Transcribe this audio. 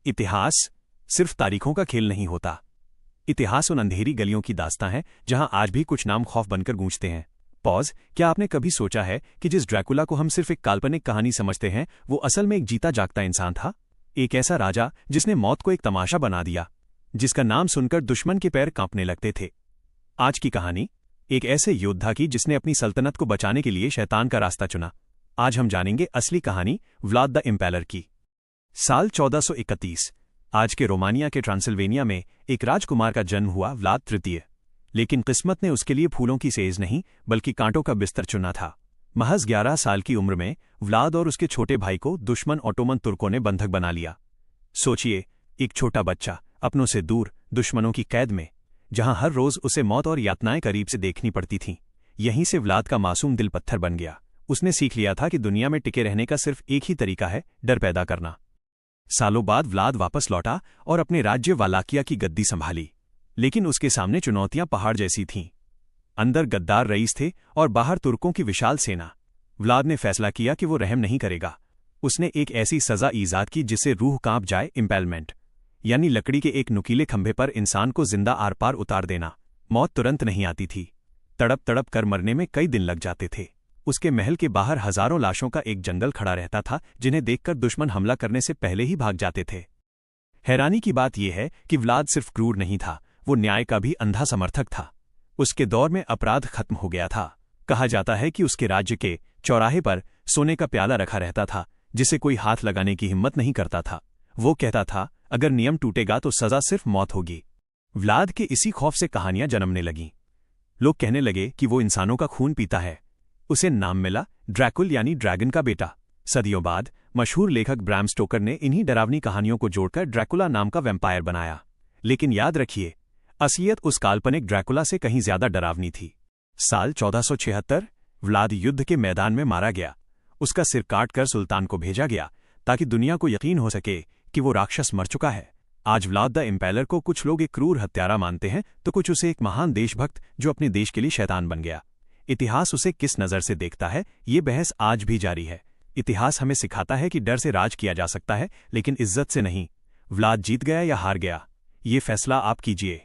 इतिहास सिर्फ तारीखों का खेल नहीं होता। इतिहास उन अंधेरी गलियों की दास्तां है जहां आज भी कुछ नाम खौफ बनकर गूंजते हैं। पॉज, क्या आपने कभी सोचा है कि जिस ड्रैकुला को हम सिर्फ एक काल्पनिक कहानी समझते हैं वो असल में एक जीता जागता इंसान था? एक ऐसा राजा जिसने मौत को एक तमाशा बना दिया, जिसका नाम सुनकर दुश्मन के पैर कांपने लगते थे। आज की कहानी एक ऐसे योद्धा की जिसने अपनी सल्तनत को बचाने के लिए शैतान का रास्ता चुना। आज हम जानेंगे असली कहानी व्लाद द इम्पेलर की। साल 1431 आज के रोमानिया के ट्रांसिल्वेनिया में एक राजकुमार का जन्म हुआ, व्लाद तृतीय। लेकिन किस्मत ने उसके लिए फूलों की सेज नहीं बल्कि कांटों का बिस्तर चुना था। महज 11 साल की उम्र में व्लाद और उसके छोटे भाई को दुश्मन ओटोमन तुर्कों ने बंधक बना लिया। सोचिए, एक छोटा बच्चा अपनों से दूर, दुश्मनों की कैद में, जहां हर रोज उसे मौत और यातनाएं करीब से देखनी पड़ती थीं। यहीं से व्लाद का मासूम दिल पत्थर बन गया। उसने सीख लिया था कि दुनिया में टिके रहने का सिर्फ एक ही तरीका है, डर पैदा करना। सालों बाद व्लाद वापस लौटा और अपने राज्य वालाकिया की गद्दी संभाली। लेकिन उसके सामने चुनौतियां पहाड़ जैसी थीं। अंदर गद्दार रईस थे और बाहर तुर्कों की विशाल सेना। व्लाद ने फैसला किया कि वो रहम नहीं करेगा। उसने एक ऐसी सजा ईजाद की जिससे रूह कांप जाए, इम्पेलमेंट, यानी लकड़ी के एक नुकीले खंभे पर इंसान को जिंदा आर पार उतार देना। मौत तुरंत नहीं आती थी। तड़प तड़प कर मरने में कई दिन लग जाते थे। उसके महल के बाहर हजारों लाशों का एक जंगल खड़ा रहता था, जिन्हें देखकर दुश्मन हमला करने से पहले ही भाग जाते थे। हैरानी की बात यह है कि व्लाद सिर्फ क्रूर नहीं था, वो न्याय का भी अंधा समर्थक था। उसके दौर में अपराध खत्म हो गया था। कहा जाता है कि उसके राज्य के चौराहे पर सोने का प्याला रखा रहता था, जिसे कोई हाथ लगाने की हिम्मत नहीं करता था। वो कहता था, अगर नियम टूटेगा तो सजा सिर्फ मौत होगी। व्लाद के इसी खौफ से कहानियां जन्मने लगीं। लोग कहने लगे कि वो इंसानों का खून पीता है। उसे नाम मिला ड्रैकुल, यानी ड्रैगन का बेटा। सदियों बाद मशहूर लेखक ब्रैम स्टोकर ने इन्हीं डरावनी कहानियों को जोड़कर ड्रैकुला नाम का वैम्पायर बनाया। लेकिन याद रखिए, असलियत उस काल्पनिक ड्रैकुला से कहीं ज्यादा डरावनी थी। साल 1476 व्लाद युद्ध के मैदान में मारा गया। उसका सिर काटकर सुल्तान को भेजा गया ताकि दुनिया को यकीन हो सके कि वो राक्षस मर चुका है। आज व्लाद द इम्पेलर को कुछ लोग एक क्रूर हत्यारा मानते हैं तो कुछ उसे एक महान देशभक्त जो अपने देश के लिए शैतान बन गया। इतिहास उसे किस नज़र से देखता है, ये बहस आज भी जारी है। इतिहास हमें सिखाता है कि डर से राज किया जा सकता है, लेकिन इज्जत से नहीं। व्लाद जीत गया या हार गया, ये फैसला आप कीजिए।